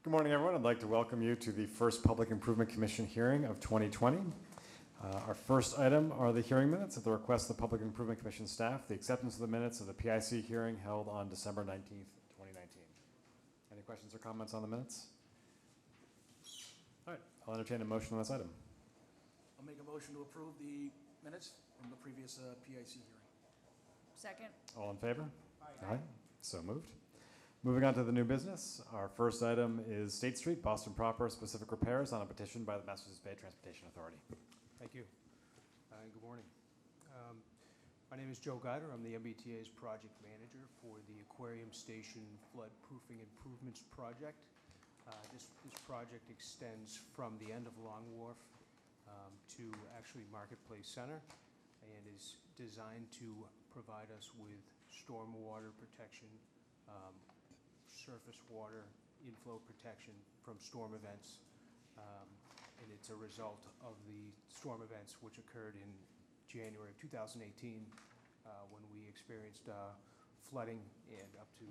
Good morning, everyone. I'd like to welcome you to the first Public Improvement Commission hearing of 2020. Our first item are the hearing minutes at the request of the Public Improvement Commission staff, the acceptance of the minutes of the PIC hearing held on December 19th, 2019. Any questions or comments on the minutes? All right, I'll entertain a motion on this item. I'll make a motion to approve the minutes from the previous PIC hearing. Second. All in favor? Aye. So moved. Moving on to the new business, our first item is State Street, Boston proper, specific repairs on a petition by the Massachusetts Bay Transportation Authority. Thank you. Good morning. My name is Joe Guider. I'm the MBTA's project manager for the Aquarium Station Flood Proofing Improvements Project. This project extends from the end of Long Wharf to actually Marketplace Center and is designed to provide us with stormwater protection, surface water inflow protection from storm events, and it's a result of the storm events which occurred in January of 2018 when we experienced flooding and up to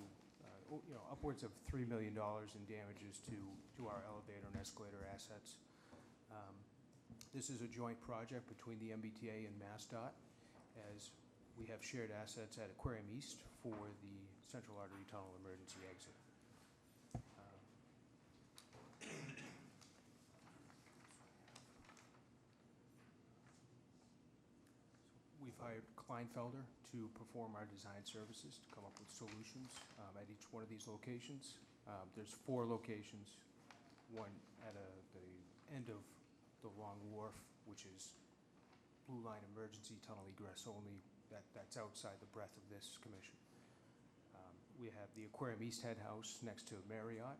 upwards of $3 million in damages to our elevator and escalator assets. This is a joint project between the MBTA and MassDOT, as we have shared assets at Aquarium East for the Central Artery Tunnel emergency exit. We've hired Kleinfelder to perform our design services to come up with solutions at each one of these locations. There's 4 locations, one at the end of the Long Wharf, which is Blue Line emergency tunnel egress only. That's outside the breadth of this commission. We have the Aquarium East Head House next to Marriott,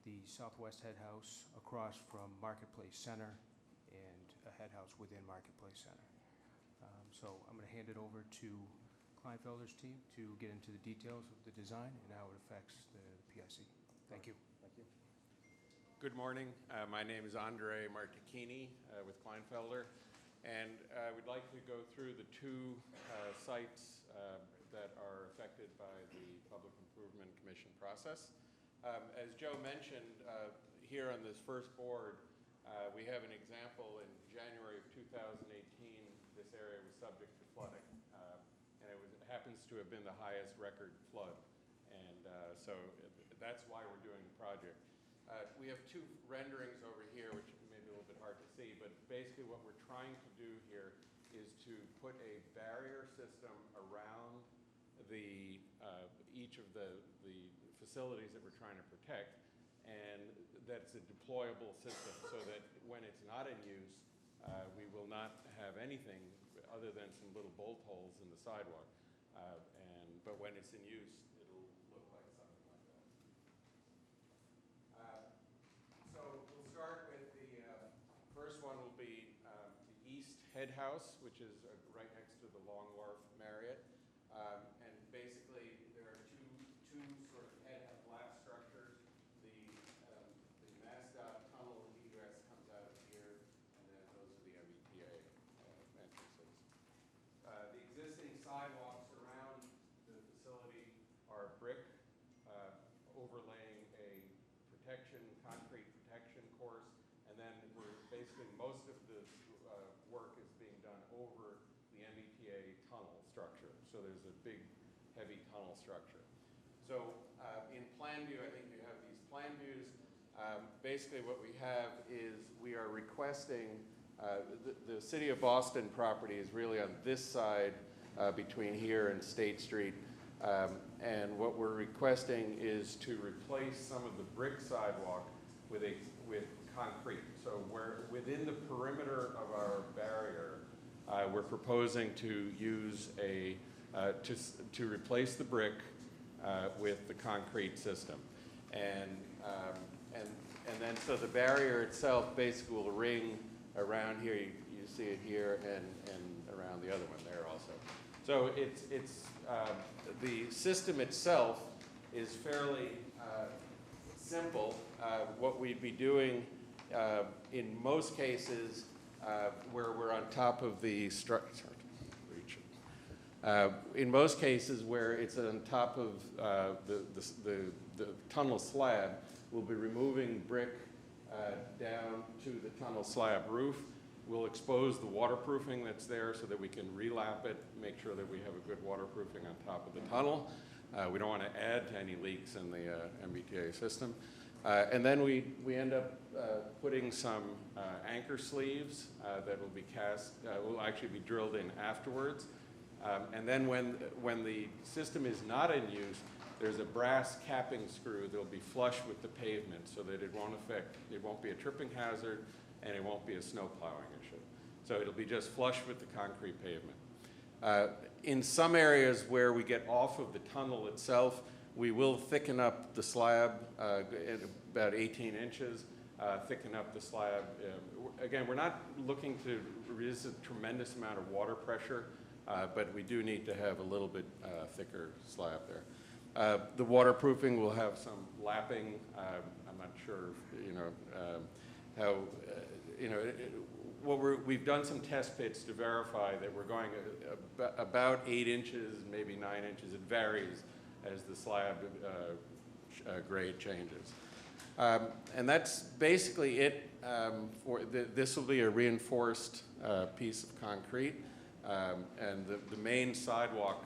the Southwest Head House across from Marketplace Center, and a head house within Marketplace Center. So I'm going to hand it over to Kleinfelder's team to get into the details of the design and how it affects the PIC. Thank you. Thank you. Good morning. My name is Andre Martechini with Kleinfelder, and we'd like to go through the 2 sites that are affected by the Public Improvement Commission process. As Joe mentioned, here on this first board, we have an example in January of 2018. This area was subject to flooding, and it happens to have been the highest record flood, and so that's why we're doing the project. We have 2 renderings over here, which may be a little bit hard to see, but basically what we're trying to do here is to put a barrier system around each of the facilities that we're trying to protect, and that's a deployable system so that when it's not in use, we will not have anything other than some little bolt holes in the sidewalk. But when it's in use, it'll look like something like that. So we'll start with the first one will be the East Head House, which is right next to the Long Wharf Marriott. And basically, there are two sort of head black structures. The MassDOT tunnel egress comes out of here, and then those are the MBTA entrances. The existing sidewalks around the facility are brick, overlaying a concrete protection course, and then basically most of the work is being done over the MBTA tunnel structure. So there's a big, heavy tunnel structure. So in plan view, I think you have these plan views. Basically what we have is we are requesting, the City of Boston property is really on this side between here and State Street. And what we're requesting is to replace some of the brick sidewalk with concrete. So we're within the perimeter of our barrier. We're proposing to use to replace the brick with the concrete system, and then so the barrier itself basically will ring around here. You see it here and around the other one there also. So it's the system itself is fairly simple. What we'd be doing in most cases where we're on top of the structure, In most cases where it's on top of the tunnel slab, we'll be removing brick down to the tunnel slab roof. We'll expose the waterproofing that's there so that we can relap it, make sure that we have a good waterproofing on top of the tunnel. We don't want to add to any leaks in the MBTA system. And then we end up putting some anchor sleeves that will be will actually be drilled in afterwards. And then when the system is not in use, there's a brass capping screw that will be flush with the pavement so that it won't be a tripping hazard and it won't be a snow plowing issue. So it'll be just flush with the concrete pavement. In some areas where we get off of the tunnel itself, we will thicken up the slab at about 18 inches, thicken up the slab. Again, we're not looking to resist a tremendous amount of water pressure, but we do need to have a little bit thicker slab there. The waterproofing will have some lapping. I'm not sure, how, we've done some test pits to verify that we're going about 8 inches, maybe 9 inches. It varies as the slab grade changes. And that's basically it. This will be a reinforced piece of concrete. And the main sidewalk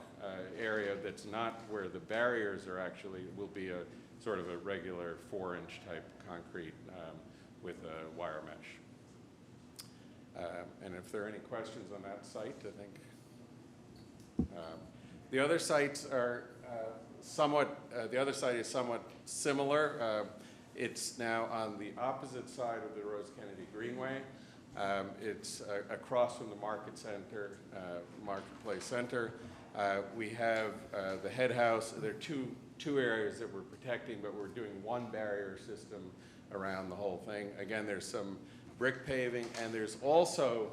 area that's not where the barriers are actually will be a sort of a regular 4-inch type concrete with a wire mesh. And if there are any questions on that site, I think. The other sites are the other site is somewhat similar. It's now on the opposite side of the Rose Kennedy Greenway. It's across from the Marketplace Center. We have the head house. There are two areas that we're protecting, but we're doing one barrier system around the whole thing. Again, there's some brick paving, and there's also,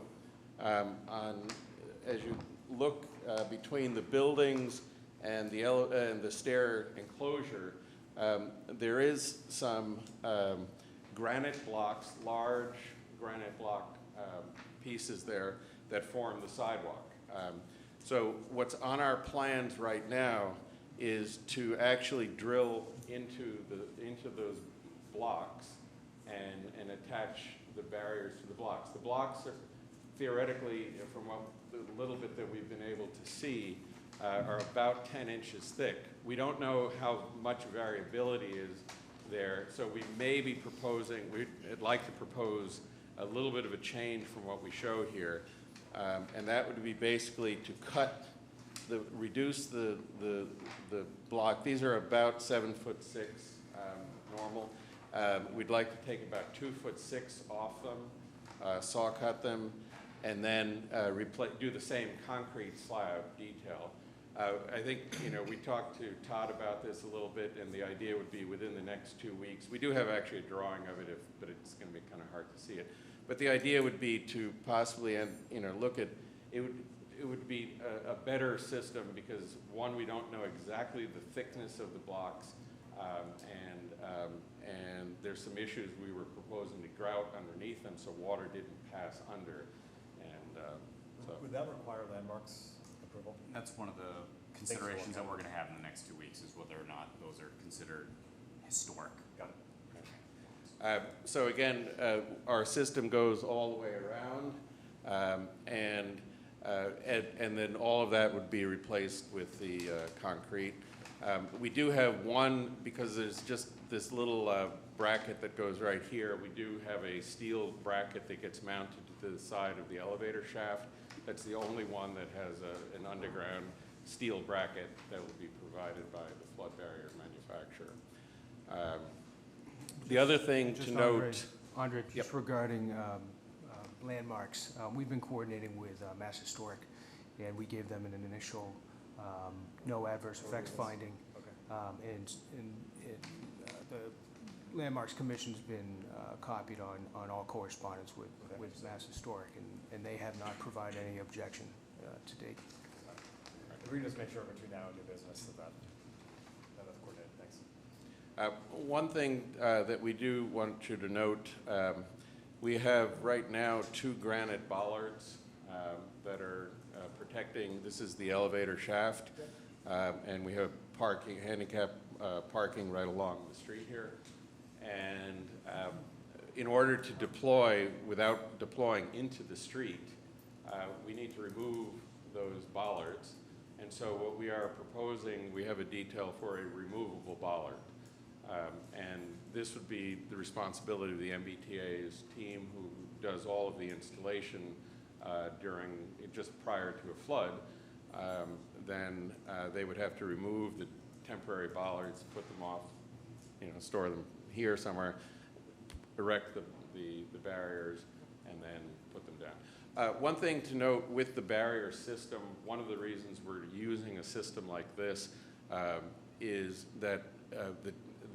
as you look between the buildings and the stair enclosure, there is some granite blocks, large granite block pieces there that form the sidewalk. So what's on our plans right now is to actually drill into those blocks and attach the barriers to the blocks. The blocks are theoretically, from the little bit that we've been able to see, are about 10 inches thick. We don't know how much variability is there, so we may be proposing, we'd like to propose a little bit of a change from what we show here, and that would be basically to reduce the block. These are about 7'6" normal. We'd like to take about 2'6" off them, saw cut them, and then do the same concrete slab detail. I think, we talked to Todd about this a little bit, and the idea would be within the next 2 weeks. We do have actually a drawing of it, but it's going to be kind of hard to see it. But the idea would be to possibly, look at it. It would be a better system because, one, we don't know exactly the thickness of the blocks, and there's some issues we were proposing to grout underneath them so water didn't pass under. And so. Would that require landmarks approval? That's one of the considerations that we're going to have in the next 2 weeks is whether or not those are considered historic. Got it. So again, our system goes all the way around, and then all of that would be replaced with the concrete. We do have one, because there's just this little bracket that goes right here, we do have a steel bracket that gets mounted to the side of the elevator shaft. That's the only one that has an underground steel bracket that will be provided by the flood barrier manufacturer. The other thing to note... Andre, just Yep. regarding landmarks, we've been coordinating with Mass Historic, and we gave them an initial no adverse effects finding. Okay. And the Landmarks Commission's been copied on all correspondence with Mass Historic, and they have not provided any objection to date. If we can just make sure between now and new business that's coordinated. Thanks. One thing that we do want you to note, we have right now 2 granite bollards that are protected protecting, this is the elevator shaft, and we have parking, handicap parking right along the street here. And in order to deploy without deploying into the street, we need to remove those bollards. And so what we are proposing, we have a detail for a removable bollard. And this would be the responsibility of the MBTA's team who does all of the installation just prior to a flood. Then they would have to remove the temporary bollards, put them off, store them here somewhere, erect the barriers, and then put them down. One thing to note with the barrier system, one of the reasons we're using a system like this is that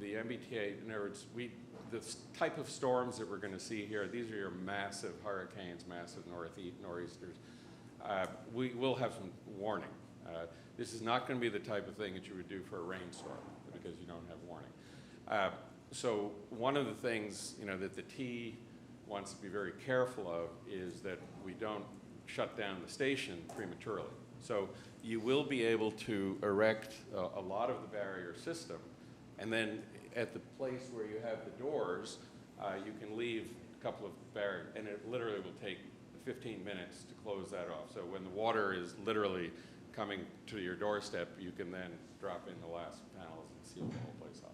the MBTA, in other words, the type of storms that we're going to see here, these are your massive hurricanes, massive nor'easters. We will have some warning. This is not going to be the type of thing that you would do for a rainstorm because you don't have warning. So one of the things that the T wants to be very careful of is that we don't shut down the station prematurely. So you will be able to erect a lot of the barrier system, and then at the place where you have the doors, you can leave a couple of barriers, and it literally will take 15 minutes to close that off. So when the water is literally coming to your doorstep, you can then drop in the last panels and seal the whole place off.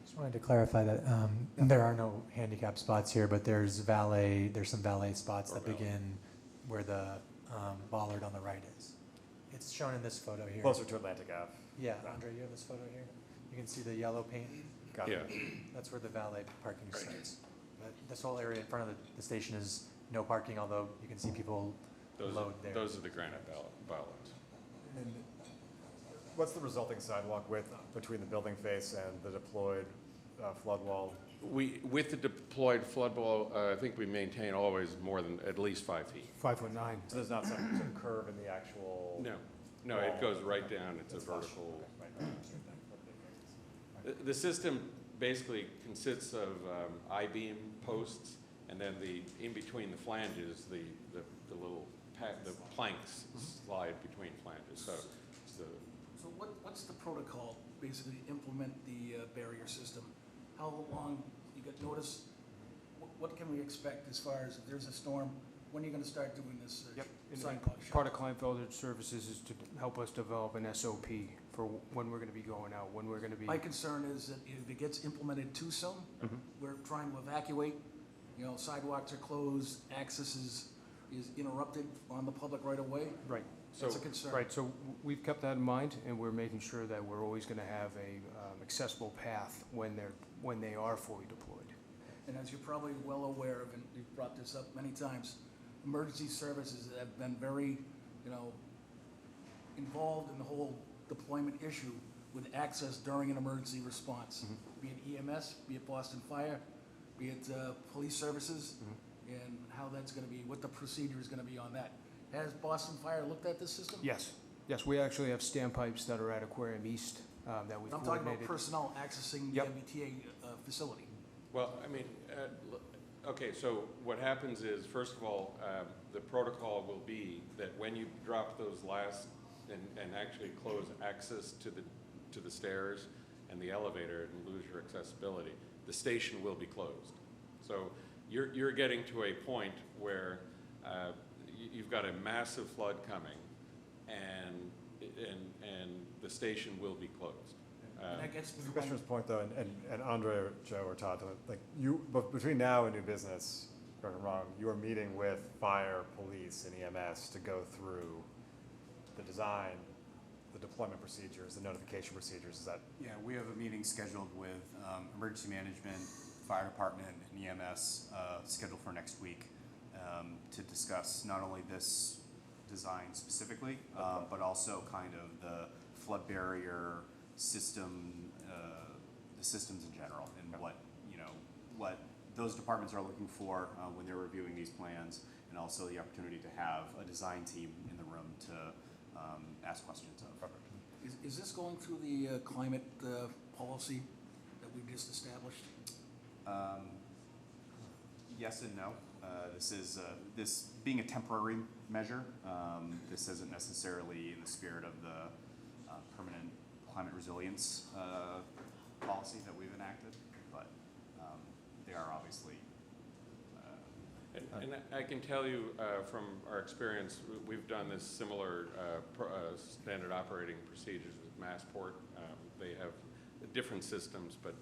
Just wanted to clarify that there are no handicap spots here, but there's some valet spots that begin where the bollard on the right is. It's shown in this photo here. Closer to Atlantic Ave. Yeah, Andre, you have this photo here? You can see the yellow paint. Got it. Yeah. That's where the valet parking starts. But this whole area in front of the station is no parking, although you can see people load there. Those are the granite bollards. And what's the resulting sidewalk width between the building face and the deployed flood wall? With the deployed flood wall, I think we maintain always more than at least 5 feet. 5'9". So there's not some curve in the actual? No, it goes right down. It's a vertical. The system basically consists of I-beam posts, and then in between the flanges, the little the planks slide between flanges. So what's the protocol, basically, to implement the barrier system? How long, you get notice, what can we expect as far as if there's a storm, when are you going to start doing this? Sidewalk Part of shut? Kleinfelder Services is to help us develop an SOP for when we're going to be going out, when we're going to be. My concern is that if it gets implemented too soon, we're trying to evacuate, sidewalks are closed, access is interrupted on the public right away. Right. That's a concern. Right, so we've kept that in mind, and we're making sure that we're always going to have a accessible path when they are fully deployed. And as you're probably well aware of, and you've brought this up many times, emergency services have been very, involved in the whole deployment issue with access during an emergency response, be it EMS, be it Boston Fire, be it police services, and how that's going to be, what the procedure is going to be on that. Has Boston Fire looked at this system? Yes, we actually have standpipes that are at Aquarium East that we've I'm coordinated. talking about personnel accessing the MBTA facility. Well, I mean, okay, so what happens is, first of all, the protocol will be that when you drop those last and actually close access to the stairs and the elevator and lose your accessibility, the station will be closed. So you're getting to a point where you've got a massive flood coming, and the station will be closed. And that gets to To the the Commissioner's point, though, and Andre or Joe or Todd, but between now and new business, correct me if I'm wrong, you are meeting with fire, police, and EMS to go through the design, the deployment procedures, the notification procedures. Is that? Yeah, we have a meeting scheduled with emergency management, fire department, and EMS scheduled for next week to discuss not only this design specifically, but also kind of the flood barrier system, the systems in general, and what those departments are looking for when they're reviewing these plans, and also the opportunity to have a design team in the room to ask questions of. Is this going through the climate policy that we just established? Yes and no. This being a temporary measure, this isn't necessarily in the spirit of the permanent climate resilience policy that we've enacted, but they are obviously. And I can tell you from our experience, we've done this similar standard operating procedures with Massport. They have different systems, but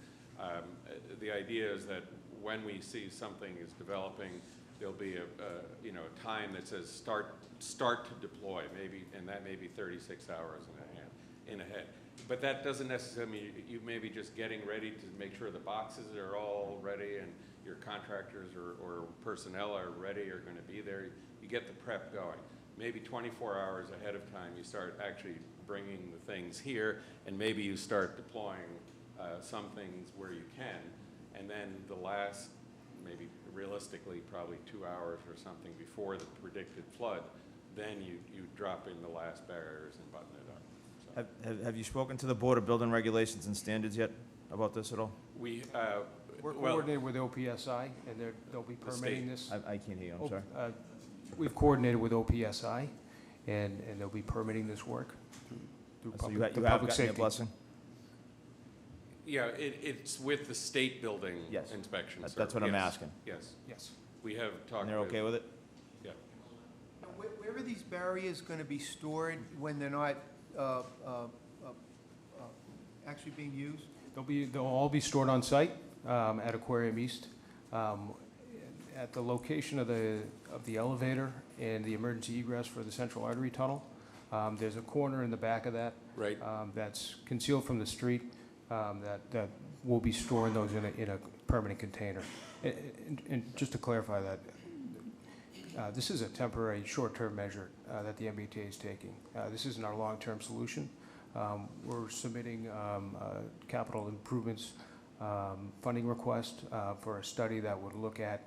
the idea is that when we see something is developing, there'll be a time that says start to deploy, maybe, and that may be 36 hours in ahead. But that doesn't necessarily mean you may be just getting ready to make sure the boxes are all ready and your contractors or personnel are ready, are going to be there. You get the prep going. Maybe 24 hours ahead of time, you start actually bringing the things here, and maybe you start deploying some things where you can, and then the last, maybe realistically, probably 2 hours or something before the predicted flood, then you drop in the last barriers and button it up. So. Have you spoken to the Board of Building Regulations and Standards yet about this at all? We're coordinated with OPSI, and they'll be permitting this. I can't hear you, I'm sorry. We've coordinated with OPSI, and they'll be permitting this work through So you public have gotten safety. your blessing? Yeah, it's with the state building Yes. inspection. That's what I'm Yes. asking. Yes, Yes. we have talked. And they're okay with it? Yeah. Now, where are these barriers going to be stored when they're not actually being used? They'll all be stored on site at Aquarium East, at the location of the elevator and the emergency egress for the central artery tunnel. There's a corner in the back of that. Right. That's concealed from the street, that we'll be storing those in a permanent container. And just to clarify that, this is a temporary, short-term measure that the MBTA is taking. This isn't our long-term solution. We're submitting capital improvements funding request for a study that would look at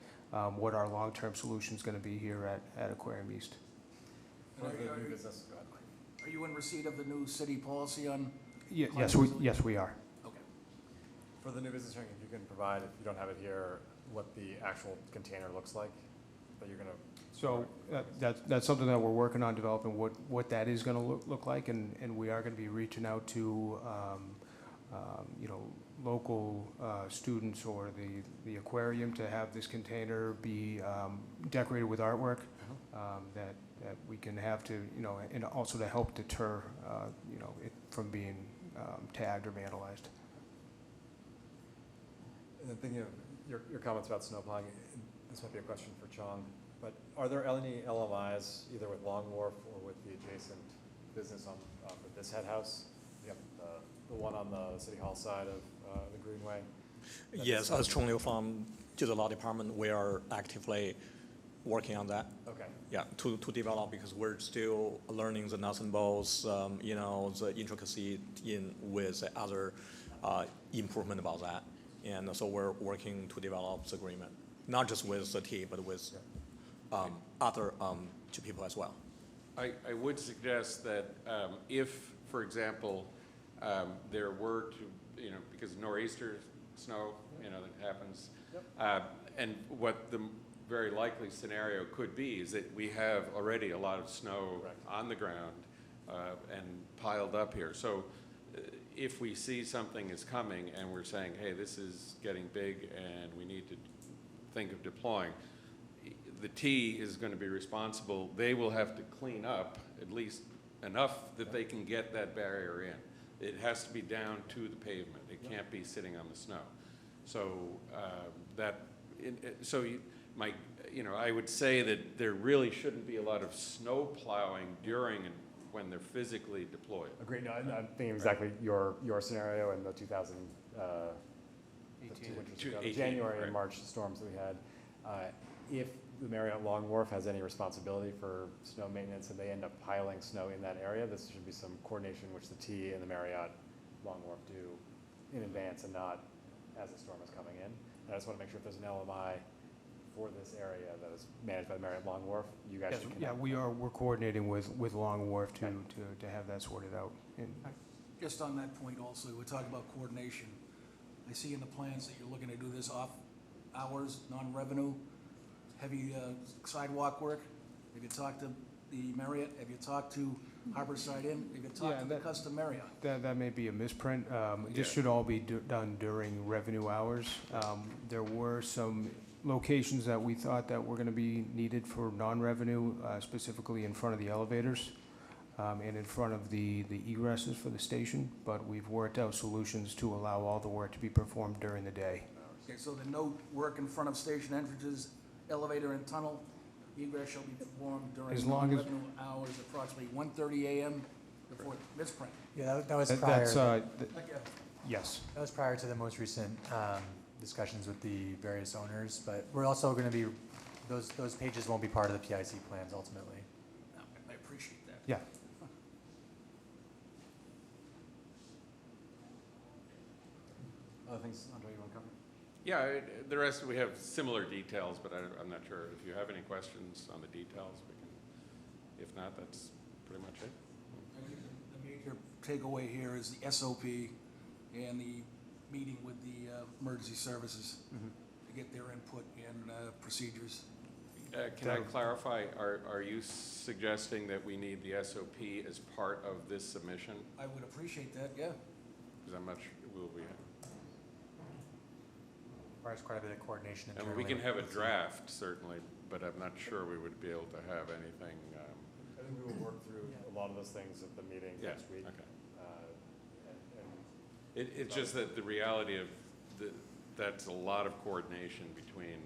what our long-term solution is going to be here at Aquarium East. Are you in receipt of the new city policy on? Yes, we are. Okay. For the new business hearing, if you can provide, if you don't have it here, what the actual container looks like that you're going to. So that's something that we're working on, developing what that is going to look like, and we are going to be reaching out to local students or the aquarium to have this container be decorated with artwork that we can have to, and also to help deter it from being tagged or vandalized. And then thinking of your comments about snow plowing, this might be a question for Chong, but are there any LMIs either with Long Wharf or with the adjacent business for this head house? You have the one on the City Hall side of the Greenway? Yes, as Chong Liu from the law department, we are actively working on that. Okay. Yeah, to develop, because we're still learning the nuts and bolts, the intricacy with the other improvement about that. And so we're working to develop the agreement, not just with the T, but with other two people as well. I would suggest that if, for example, there were to, because nor'easter snow, that happens, and what the very likely scenario could be is that we have already a lot of snow on the ground and piled up here. So if we see something is coming and we're saying, hey, this is getting big and we need to think of deploying, the T is going to be responsible. They will have to clean up at least enough that they can get that barrier in. It has to be down to the pavement. It can't be sitting on the snow. So I would say that there really shouldn't be a lot of snow plowing during and when they're physically deployed. Agreed. No, I'm thinking exactly your scenario and the 18, January right. and March storms that we had. If the Marriott Long Wharf has any responsibility for snow maintenance and they end up piling snow in that area, this should be some coordination which the T and the Marriott Long Wharf do in advance and not as the storm is coming in. And I just want to make sure if there's an LMI for this area that is managed by the Marriott Long Wharf, you guys Yes, should yeah, connect. we're coordinating with Long Wharf to have that sorted out. And Just on that point also, we're talking about coordination. I see in the plans that you're looking to do this off hours, non-revenue. heavy sidewalk work? Have you talked to the Marriott? Have you talked to Harborside Inn? Have you talked Yeah, to the that- Custom Marriott? That may be a misprint. This Yeah. should all be done during revenue hours. There were some locations that we thought that were gonna be needed for non-revenue, specifically in front of the elevators, and in front of the egresses for the station, but we've worked out solutions to allow all the work to be performed during the day. Okay, so the no work in front of station entrances, elevator and tunnel, egress shall be performed during As long as- non-revenue hours, approximately 1:30 a.m. before misprint. Yeah, that was That- prior, That's, yes. that was prior to the most recent discussions with the various owners, but we're also going to be, those pages won't be part of the PIC plans ultimately. No, I appreciate that. Yeah. Other things, Andre, you want to cover? Yeah, the rest, we have similar details, but I'm not sure. If you have any questions on the details, we can, if not, that's pretty much it. I think the major takeaway here is the SOP and the meeting with the emergency services to get their input and procedures. Can I clarify, are you suggesting that we need the SOP as part of this submission? I would appreciate that, yeah. Because I'm not sure, will we? Requires quite a bit of coordination I mean, internally. we can have a draft, certainly, but I'm not sure we would be able to have anything. I think we will work through a lot of those things at the meeting Yeah, next week. okay. And It's just that the reality of, that's a lot of coordination between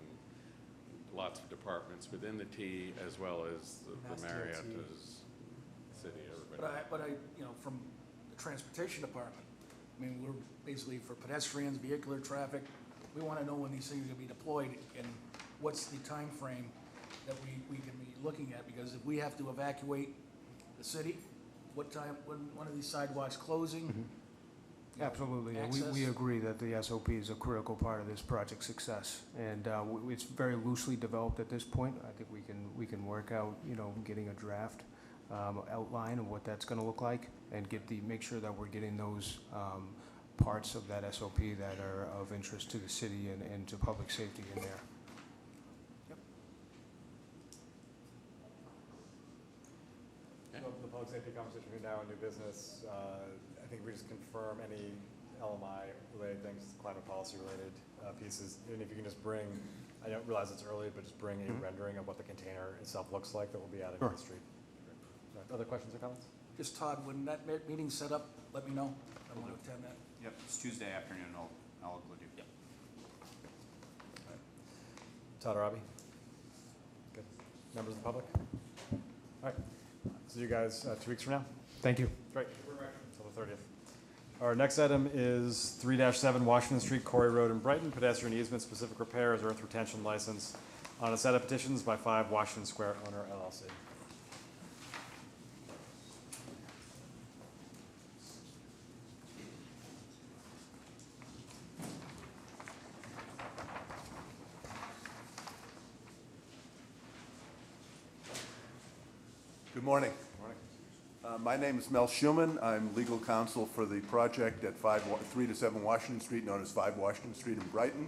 lots of departments within the T as well as Mass the Marriott, DOT. as city, everybody. But I, you know, from the transportation department, I mean, we're basically for pedestrians, vehicular traffic, we want to know when these things are going to be deployed and what's the time frame that we can be looking at, because if we have to evacuate the city, what time, when are these sidewalks closing? You know, Absolutely, and we access? agree that the SOP is a critical part of this project's success. And it's very loosely developed at this point. I think we can work out, you know, getting a draft outline of what that's gonna look like and make sure that we're getting those parts of that SOP that are of interest to the city and to public safety in there. so the public safety conversation between now and new business, I think we just confirm any LMI related things, climate policy related pieces. And if you can just bring, I don't realize it's early, but just bring a rendering of what the container itself looks like that will be added to Sure. the street. Other questions or comments? Just Todd, when that meeting's set up, let me know. I want to attend that. Yep, it's Tuesday afternoon, I'll include you. Yep. Todd or Robbie? Good. Members of the public? All right. See you guys 2 weeks from now. Thank you. Great. Until the 30th. Our next item is 3-7 Washington Street, Quarry Road in Brighton, pedestrian easement, specific repairs, earth retention license on a set of petitions by 5 Washington Square Owner LLC. Good morning. Morning. My name is Mel Schuman. I'm legal counsel for the project at 3-7 Washington Street, known as 5 Washington Street in Brighton,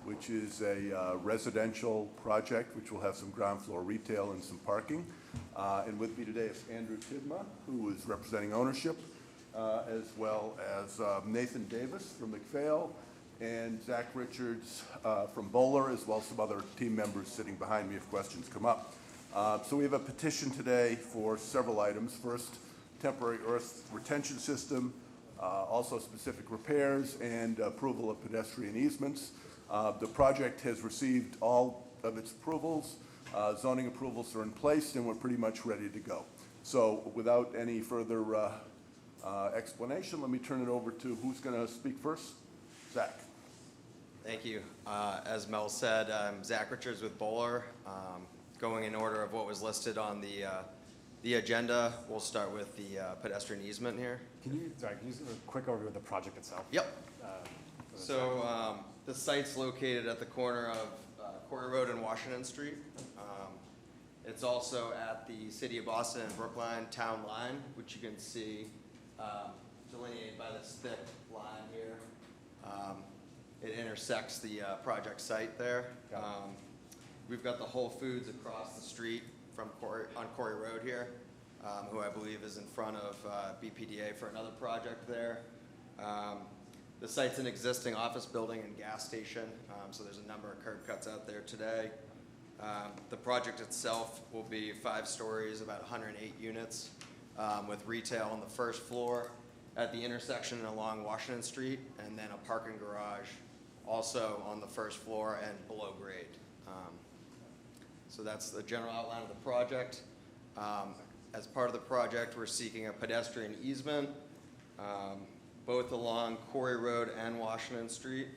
which is a residential project which will have some ground floor retail and some parking. And with me today is Andrew Tidma, who is representing ownership, as well as Nathan Davis from McPhail and Zach Richards from Bowler, as well as some other team members sitting behind me if questions come up. So we have a petition today for several items. First, temporary earth retention system, also specific repairs and approval of pedestrian easements. The project has received all of its approvals. Zoning approvals are in place and we're pretty much ready to go. So without any further explanation, let me turn it over to who's going to speak first. Zach. Thank you. As Mel said, I'm Zach Richards with Bowler. Going in order of what was listed on the agenda, we'll start with the pedestrian easement here. Can you give a quick overview of the project itself? Yep. For the So the site's located at the corner of Quarry Road and Washington Street. It's also at the City of Boston and Brookline town line, which you can see delineated by this thick line here. It intersects the project site there. Got We've got the Whole Foods across the street from on Quarry Road here, who I believe is in front of BPDA for another project there. The site's an existing office building and gas station, so there's a number of curb cuts out there today. The project itself will be 5 stories, about 108 units, with retail on the first floor at the intersection along Washington Street, and then a parking garage also on the first floor and below grade. So that's the general outline of the project. As part of the project, we're seeking a pedestrian easement, both along Quarry Road and Washington Street.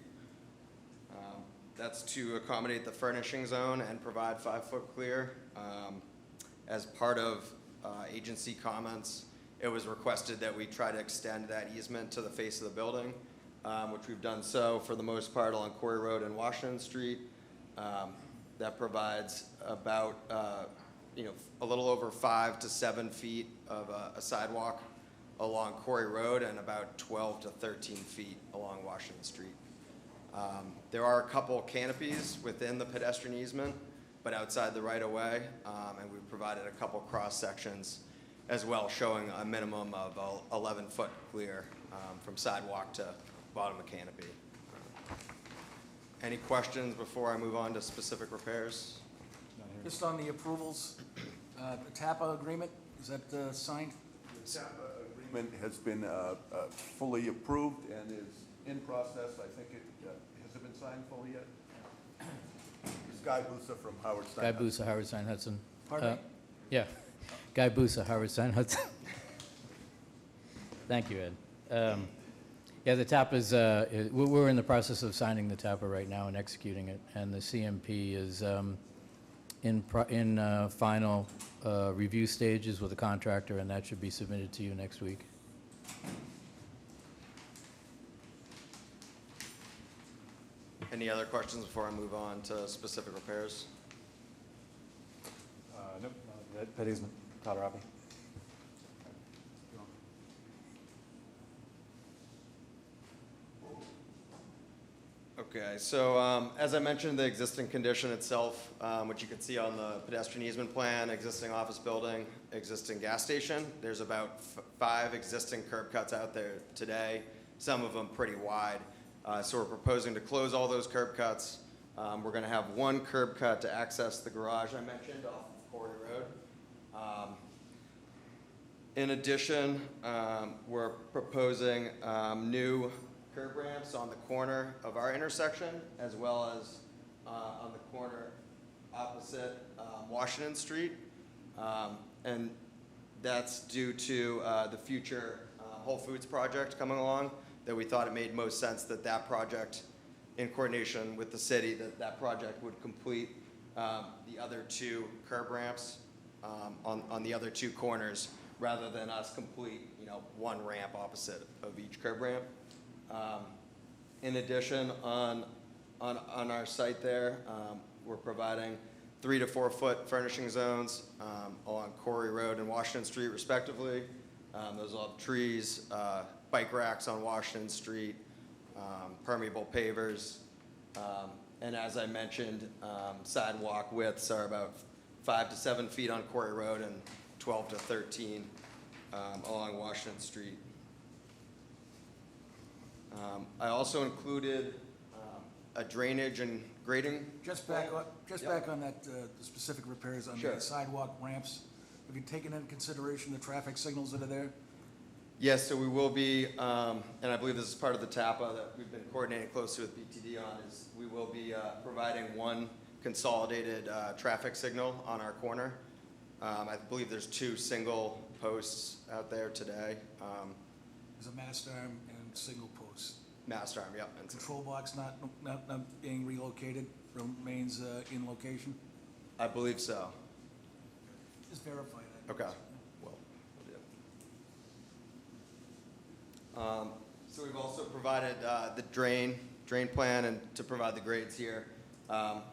That's to accommodate the furnishing zone and provide 5-foot clear. As part of agency comments, it was requested that we try to extend that easement to the face of the building, which we've done so for the most part along Quarry Road and Washington Street. That provides about a little over 5 to 7 feet of a sidewalk along Quarry Road and about 12 to 13 feet along Washington Street. There are a couple canopies within the pedestrian easement, but outside the right-of-way, and we've provided a couple cross-sections as well, showing a minimum of 11-foot clear from sidewalk to bottom of canopy. Any questions before I move on to specific repairs? Just on the approvals, the TAPA agreement, is that signed? The TAPA agreement has been fully approved and is in process. I think it, has it been signed fully yet? It's Guy Busa from Howard Stein. Guy Busa, Howard Stein Hudson. Pardon me? Yeah, Guy Busa, Howard Stein Hudson. Thank you, Ed. Yeah, the TAPA is, we're in the process of signing the TAPA right now and executing it, and the CMP is in final review stages with the contractor, and that should be submitted to you next week. Any other questions before I move on to specific repairs? Nope, that easement, Todarabi. Okay, so as I mentioned, the existing condition itself, which you can see on the pedestrian easement plan, existing office building, existing gas station. There's about 5 existing curb cuts out there today, some of them pretty wide. So we're proposing to close all those curb cuts. We're going to have 1 curb cut to access the garage I mentioned off of Quarry Road. In addition, we're proposing new curb ramps on the corner of our intersection, as well as on the corner opposite Washington Street. And that's due to the future Whole Foods project coming along, that we thought it made most sense that that project, in coordination with the city, that project would complete the other 2 curb ramps on the other 2 corners, rather than us complete 1 ramp opposite of each curb ramp. In addition, on our site there, we're providing 3 to 4 foot furnishing zones along Quarry Road and Washington Street, respectively. Those will have trees, bike racks on Washington Street, permeable pavers, and as I mentioned, sidewalk widths are about 5 to 7 feet on Quarry Road and 12 to 13 along Washington Street. I also included a drainage and grading. Just back on that, the specific repairs on the sidewalk ramps. Have you taken into consideration the traffic signals that are there? Yes, so we will be, and I believe this is part of the TAPA that we've been coordinating closely with BTD on, is we will be providing 1 consolidated traffic signal on our corner. I believe there's 2 single posts out there today. There's a mast arm and single post. Mast arm, yep. And Control box not being relocated, remains in location? I believe so. Just verify that. Okay. Well, we'll do. So we've also provided the drain plan and to provide the grades here.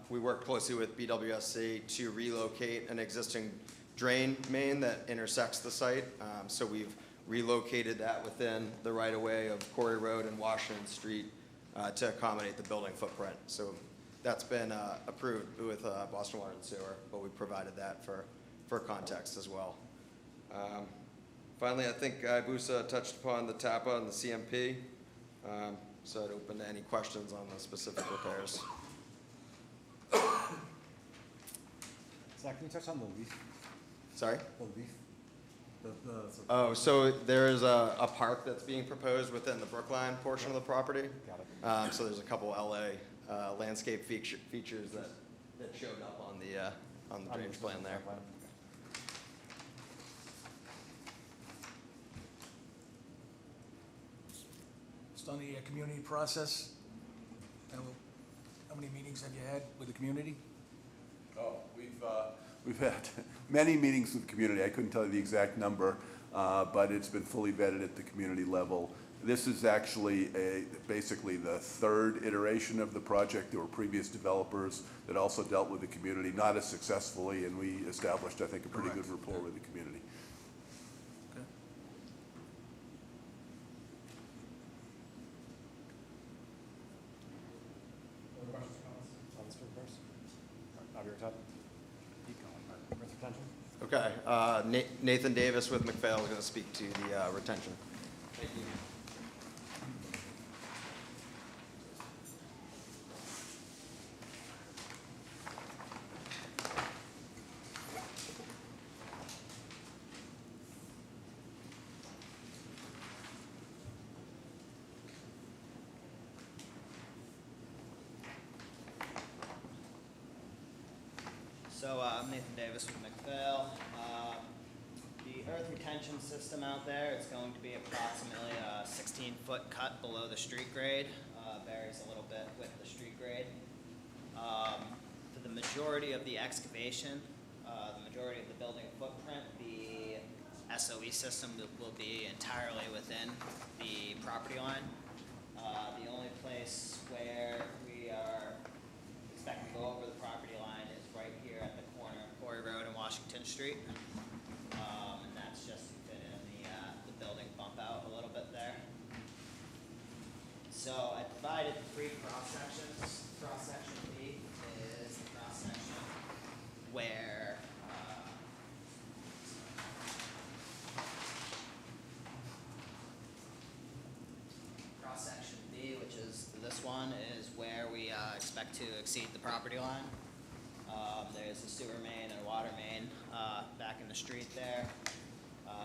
We worked closely with BWSC to relocate an existing drain main that intersects the site. So we've relocated that within the right-of-way of Quarry Road and Washington Street to accommodate the building footprint. So that's been approved with Boston Water and Sewer, but we provided that for context as well. Finally, I think Ibusa touched upon the TAPA and the CMP, so I'd open to any questions on the specific repairs. Zach, can you touch on the leaf? Sorry? The leaf? Oh, so there is a park that's being proposed within the Brookline portion of the property. Got it. So there's a couple LA landscape features that showed up on the drainage plan there. Just on the community process, how many meetings have you had with the community? Oh, we've had many meetings with the community. I couldn't tell you the exact number, but it's been fully vetted at the community level. This is actually basically the third iteration of the project. There were previous developers that also dealt with the community, not as successfully, and we established, I think, a pretty good rapport with the community. Okay. Other questions, comments on this one first? All right, Bobby, your keep going. With retention? Okay, Nathan Davis with McPhail is going to speak to the retention. Thank you. So I'm Nathan Davis with McPhail. The earth retention system out there is going to be approximately a 16-foot cut below the street grade. Varies a little bit with the street grade. For the majority of the excavation, the majority of the building footprint, the SOE system will be entirely within the property line. The only place where we are expecting to go over the property line is right here at the corner of Quarry Road and Washington Street. And that's just to fit in the building bump out a little bit there. So I provided three cross sections. Cross section B is the cross section where cross section B, which is this one, is where we expect to exceed the property line. There's a sewer main and a water main back in the street there.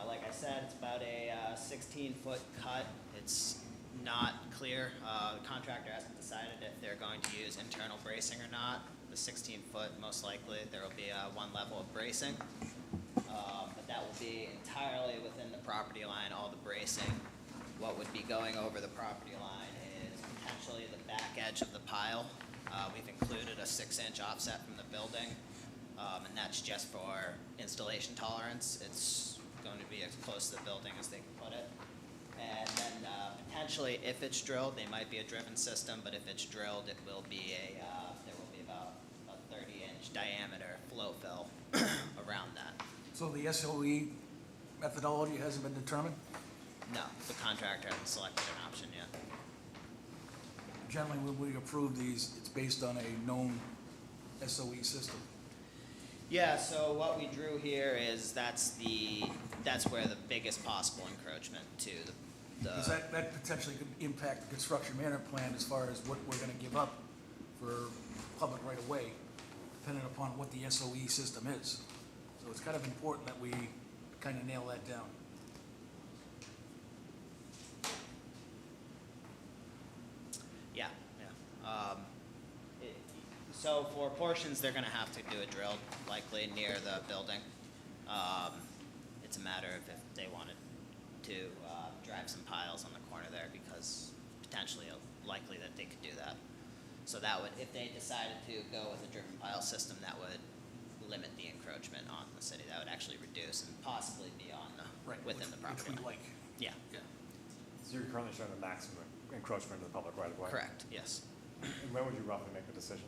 Like I said, it's about a 16-foot cut. It's not clear. The contractor hasn't decided if they're going to use internal bracing or not. The 16-foot, most likely, there will be one level of bracing. But that will be entirely within the property line, all the bracing. What would be going over the property line is potentially the back edge of the pile. We've included a 6-inch offset from the building, and that's just for installation tolerance. It's going to be as close to the building as they can put it. And then potentially, if it's drilled, they might be a driven system, but if it's drilled, it will be there will be about a 30-inch diameter flow fill around that. So the SOE methodology hasn't been determined? No, the contractor hasn't selected an option yet. Generally, when we approve these, it's based on a known SOE system. Yeah, so what we drew here is that's where the biggest possible encroachment to the Because that potentially could impact the construction management plan as far as what we're gonna give up for public right of way, depending upon what the SOE system is. So it's kind of important that we kind of nail that down. Yeah. So for portions, they're gonna have to do a drill, likely near the building. It's a matter of if they wanted to drive some piles on the corner there, because potentially likely that they could do that. So that would, if they decided to go with a driven pile system, that would limit the encroachment on the city. That would actually reduce and possibly be on within the property Which we line. like. Yeah. So you're currently showing the maximum encroachment of the public right of way? Correct. Yes. And when would you roughly make the decision?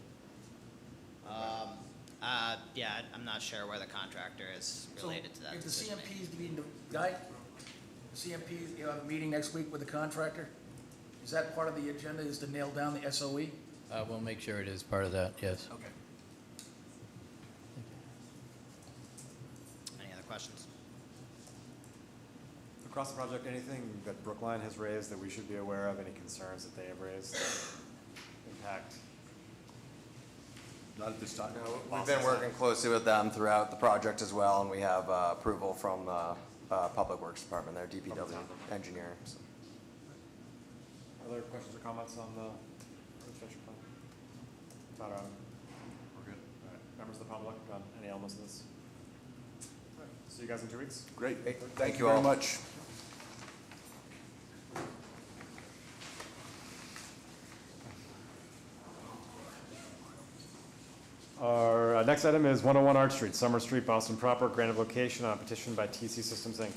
Yeah, I'm not sure where the contractor is related to that So if the decision. CMP's meeting, the CMP, you have a meeting next week with the contractor? Is that part of the agenda, is to nail down the SOE? We'll make sure it is part of that, yes. Okay. Any other questions? Across the project, anything that Brookline has raised that we should be aware of, any concerns that they have raised that impact? Not at this time. We've been working closely with them throughout the project as well, and we have approval from Public Works Department, their DPW engineering. So. Other questions or comments on the registration plan? Todd, Adam? We're good. All right. Members of the public on any elements of this? All right. See you guys in 2 weeks. Great. Thank you very all. much. Our next item is 101 Arch Street, Summer Street, Boston proper, granted location on a petition by TC Systems, Inc.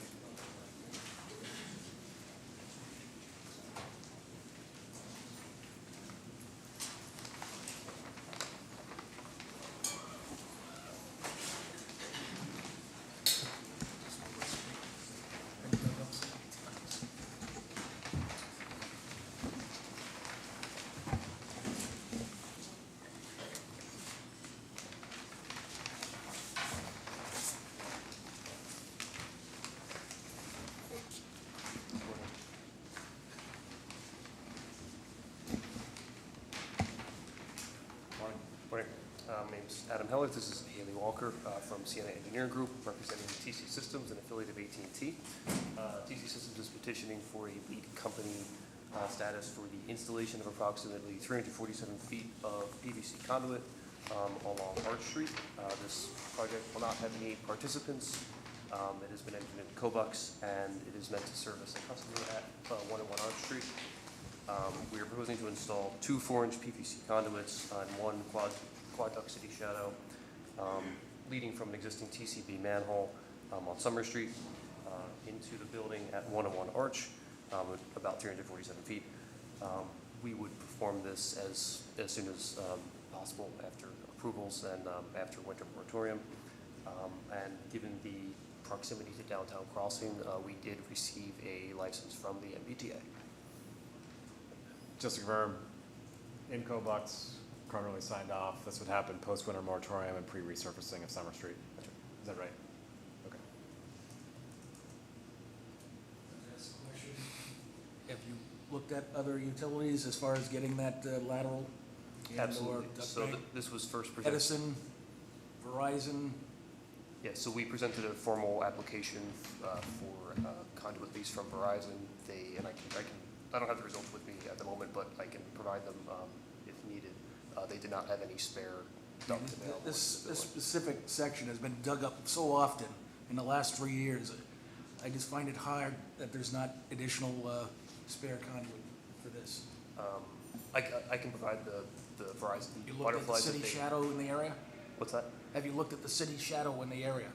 My name's Adam Heller. This is Haley Walker from Sienna Engineering Group, representing TC Systems, an affiliate of AT&T. TC Systems is petitioning for a lead company status for the installation of approximately 347 feet of PVC conduit along Arch Street. This project will not have any participants. It has been entered into COBUX, and it is meant to serve as a customer at 101 Arch Street. We are proposing to install 2 4-inch PVC conduits and 1 quad duct city shadow leading from an existing TCB manhole on Summer Street into the building at 101 Arch, about 347 feet. We would perform this as soon as possible after approvals and after winter moratorium. And given the proximity to downtown crossing, we did receive a license from the MBTA. Just to confirm, in COBUX, currently signed off, this would happen post-winter moratorium and pre-resurfacing of Summer Street. Is that right? Okay. That's the question. Have you looked at other utilities as far as getting that lateral? Absolutely. And/or So duct bank? this was first presented. Edison, Verizon, Yeah, so we presented a formal application for conduit lease from Verizon. I don't have the results with me at the moment, but I can provide them if needed. They did not have any spare duct available. this specific section has been dug up so often in the last 3 years. I just find it hard that there's not additional spare conduit for this. I can provide the Verizon You looked at the butterflies. city shadow in the area? What's that? Have you looked at the city shadow in the area?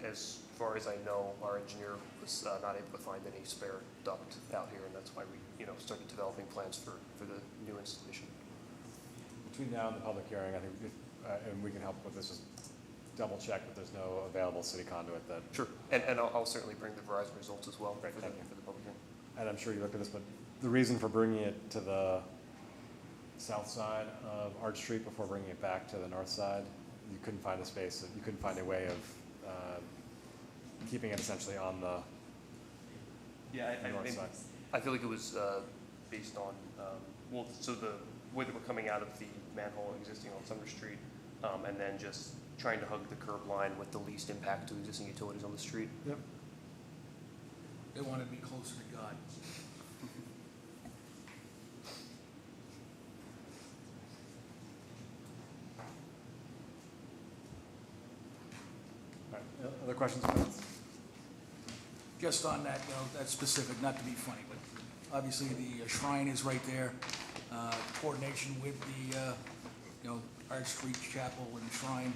As far as I know, our engineer was not able to find any spare duct out here, and that's why we, started developing plans for the new installation. Between now and the public hearing, I think, and we can help with this, just double check that there's no available city conduit that. Sure, and I'll certainly bring the Verizon results as well Great, for thank you. the public hearing. And I'm sure you looked at this, but the reason for bringing it to the south side of Arch Street before bringing it back to the north side, you couldn't find a space, you couldn't find a way of keeping it essentially on the north side. I feel like it was based on, so the way that we're coming out of the manhole existing on Summer Street, and then just trying to hug the curb line with the least impact to existing utilities on the street. Yep. They wanted to be closer to God. All right. Other questions or comments? Just on that, that's specific, not to be funny, but obviously the shrine is right there. Coordination with the, Arch Street Chapel and Shrine,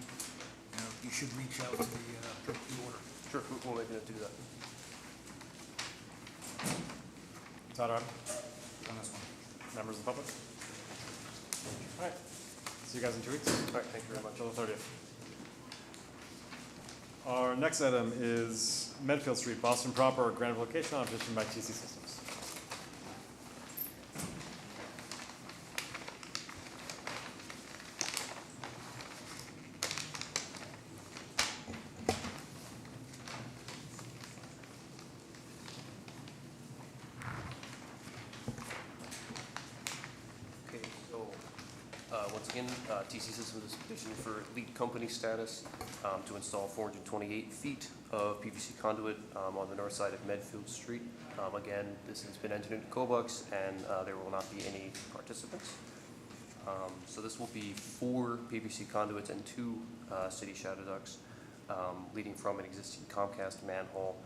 you should reach out to the order. Sure, we'll make it do that. Todd, on this one. Members of the public? All right. See you guys in 2 weeks. All right, thank you very much. Until the 30th. Our next item is Medfield Street, Boston proper, granted location on a petition by TC Systems. Once again, TC Systems is petitioning for lead company status to install 428 feet of PVC conduit on the north side of Medfield Street. Again, this has been entered into COBUX, and there will not be any participants. So this will be 4 PVC conduits and 2 city shadow ducts leading from an existing Comcast manhole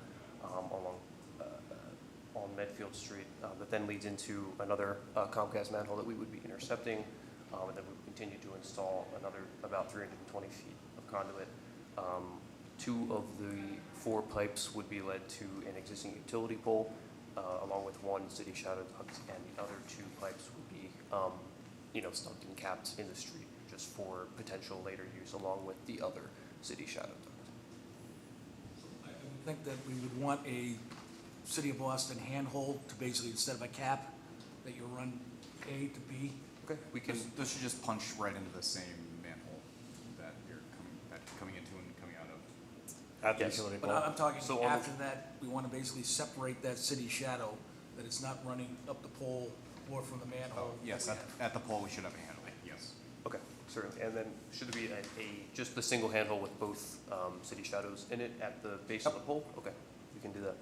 along on Medfield Street that then leads into another Comcast manhole that we would be intercepting, and then we would continue to install another about 320 feet of conduit. 2 of the 4 pipes would be led to an existing utility pole, along with 1 city shadow duct, and the other 2 pipes would be, stuck and capped in the street just for potential later use, along with the other city shadow duct. I would think that we would want a City of Boston handhold to basically, instead of a cap, that you run A to B. Okay, we can. Those should just punch right into the same manhole that you're coming into and coming out of. At the Yes. utility But pole. I'm talking So after that, we want to basically separate that city shadow, that it's not running up the pole or from the manhole. Yes, at the pole, we should have a handle, yes. Okay, certainly. And then should there be just the single handle with both city shadows in it at the base of the pole? Okay, we can do that.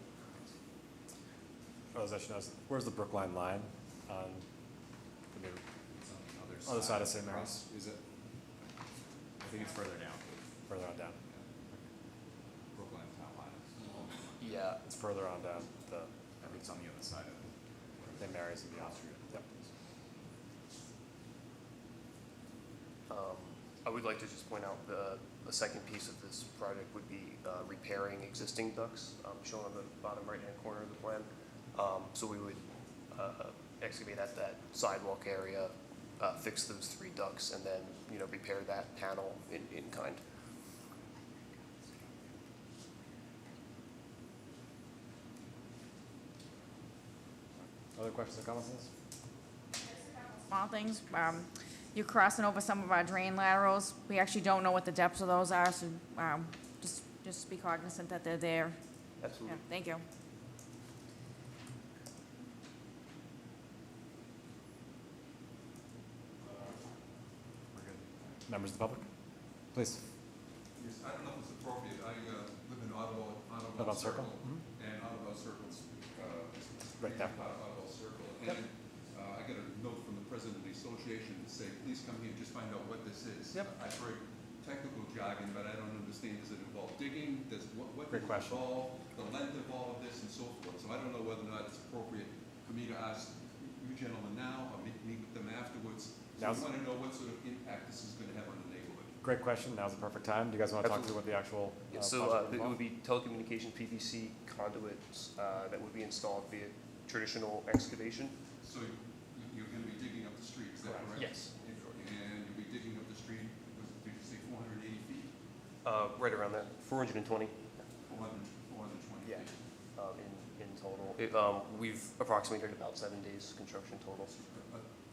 For those that should know, where's the Brookline line on the new, It's on the other side of St. Mary's? Is it? I think it's further down. Further on down? Brookline Town Line. Yeah. It's further on down the I think it's on the other side of St. Mary's and beyond. Yep. I would like to just point out the second piece of this project would be repairing existing ducts, shown on the bottom right-hand corner of the plan. So we would excavate at that sidewalk area, fix those 3 ducts, and then, repair that panel in kind. Other questions or comments on this? Small things. You're crossing over some of our drain laterals. We actually don't know what the depths of those are, so just be cognizant that they're there. Absolutely. Yeah, thank you. We're good. Members of the public? Please. Yes, I don't know if it's appropriate. I live in Audubon Circle. and Audubon Circle's Right there. Audubon Circle. And I got a note from the president of the association to say, please come here and just find out what this is. Yep. I've heard technical jargon, but I don't understand. Does it involve digging? What Great does it question. involve? The length of all of this and so forth. So I don't know whether or not it's appropriate for me to ask you gentlemen now or meet with them afterwards. So I want to know what sort of impact this is going to have on the neighborhood. Great question. Now's the perfect time. Do you guys want to talk through what the actual So project it involves? would be telecommunication PVC conduits that would be installed via traditional excavation. So you're going to be digging up the street, is that correct? Yes. And you'll be digging up the street, did you say 480 feet? Right around that, 420. 420 Yeah. feet. In total. We've approximated about 7 days construction total.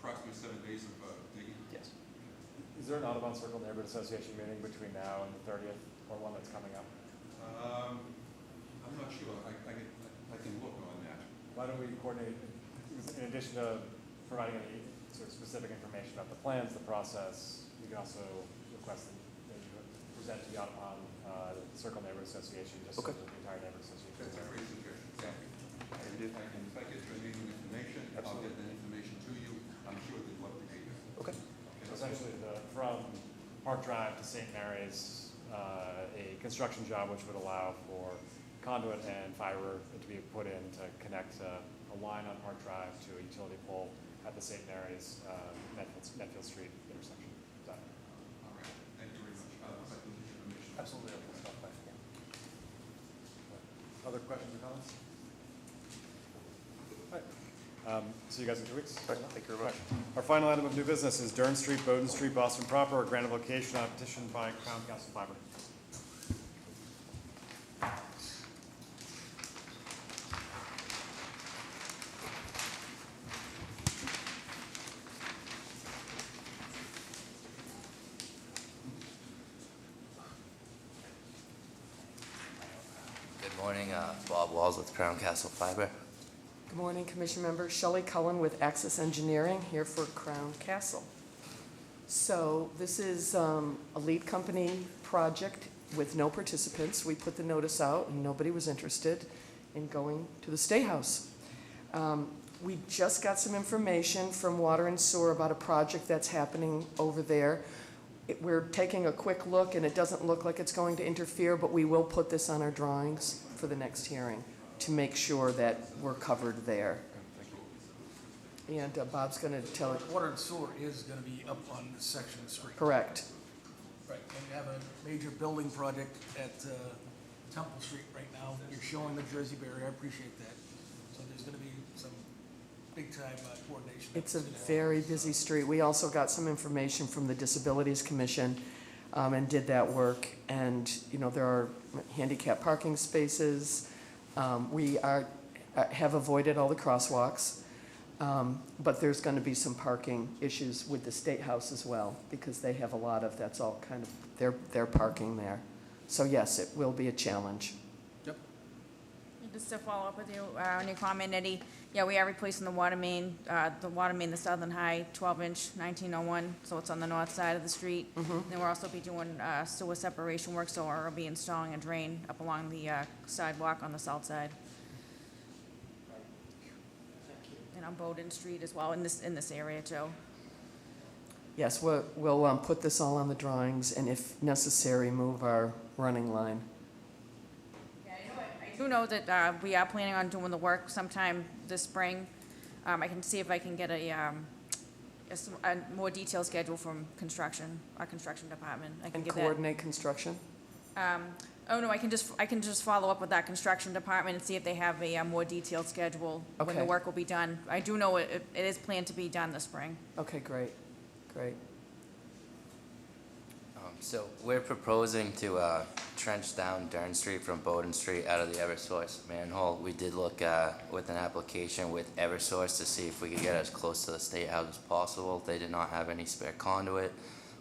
Approximately 7 days of digging? Yes. Is there an Audubon Circle Neighborhood Association meeting between now and the 30th, or one that's coming up? I'm not sure, I can look on that. Why don't we coordinate, in addition to providing any sort of specific information about the plans, the process, you can also request that you present to the Audubon Circle Neighborhood Association, just so that the entire neighborhood association. That's a great suggestion, thank you. If I get your name and information, I'll get that information to you. I'm sure they'd love to hear you. Okay. So essentially, from Park Drive to St. Mary's, a construction job which would allow for conduit and fiber to be put in to connect a line on Park Drive to a utility pole at the St. Mary's Medfield Street intersection. Is that? All right, thank you very much. I'll get this information. Absolutely. Other questions or comments? All right. See you guys in 2 weeks. All right, thank you very much. Our final item of new business is Durn Street, Bowden Street, Boston proper, a grant of location on petition by Crown Castle Fiber. Good morning, Bob Walls with Crown Castle Fiber. Good morning, Commission Member Shelley Cullen with Access Engineering, here for Crown Castle. So this is a lead company project with no participants. We put the notice out and nobody was interested in going to the State House. We just got some information from Water and Sewer about a project that's happening over there. We're taking a quick look and it doesn't look like it's going to interfere, but we will put this on our drawings for the next hearing to make sure that we're covered there. And Bob's going to tell it. Water and sewer is going to be up on this section of the street. Correct. Right, and you have a major building project at Temple Street right now. You're showing the Jersey barrier, I appreciate that. So there's going to be some big-time coordination. It's a very busy street. We also got some information from the Disabilities Commission and did that work. And, you know, there are handicap parking spaces. We have avoided all the crosswalks. But there's going to be some parking issues with the State House as well, because they have a lot of, that's all kind of their parking there. So yes, it will be a challenge. Yep. Just to follow up with you on your comment, Eddie, yeah, we are replacing the water main, the Southern High 12-inch 1901, so it's on the north side of the street. Then we'll also be doing sewer separation work, so we'll be installing a drain up along the sidewalk on the south side. And on Bowden Street as well, in this area too. Yes, we'll put this all on the drawings and if necessary, move our running line. I do know that we are planning on doing the work sometime this spring. I can see if I can get a more detailed schedule from our construction department. I can And get coordinate construction? Oh, no, I can just follow up with that construction department and see if they have a more detailed schedule when the Okay. work will be done. I do know it is planned to be done this spring. Okay, great, great. So we're proposing to trench down Dern Street from Bowden Street out of the Eversource manhole. We did look with an application with Eversource to see if we could get as close to the State House as possible. They did not have any spare conduit.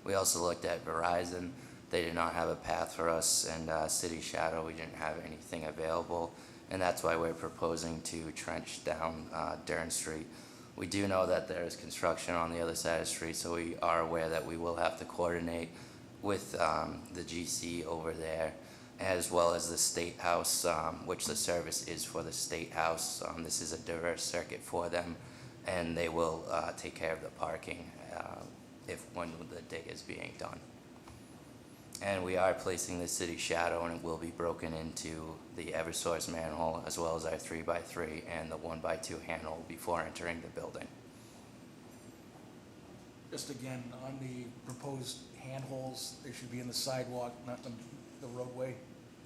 We also looked at Verizon. They did not have a path for us, and City Shadow, we didn't have anything available, and that's why we're proposing to trench down Dern Street. We do know that there is construction on the other side of the street, so we are aware that we will have to coordinate with the GC over there, as well as the State House, which the service is for the State House. This is a diverse circuit for them, and they will take care of the parking when the dig is being done. And we are placing the City Shadow, and it will be broken into the Eversource manhole, as well as our 3x3 and the 1x2 handle before entering the building. Just again, on the proposed handholds, they should be in the sidewalk, not the roadway.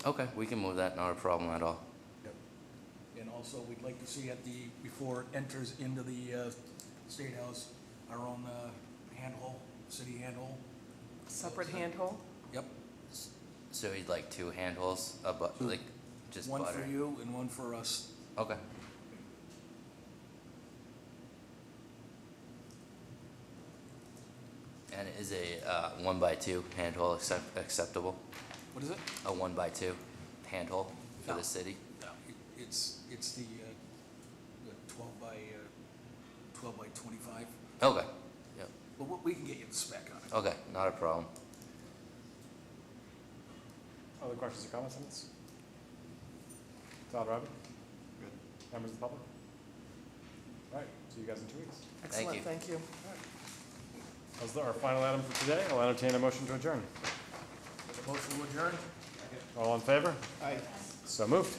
Okay, we can move that, not a problem at all. Yep. And also, we'd like to see before it enters into the State House, our own handhole, city handhole. Separate handhole? Yep. So you'd like two handholds, like just One butter? for you and one for us. Okay. And is a 1x2 handhole acceptable? What is it? A 1x2 handhole for No. the city? No, it's the 12 by 25. Okay, yep. But we can get you the spec on it. Okay, not a problem. Other questions or comments on this? Todd, Robbie? Good. Members of the public? All right, see you guys in 2 weeks. Excellent, thank you. That's our final item for today. I'll entertain a motion to adjourn. Motion to adjourn? All in favor? Aye. So moved.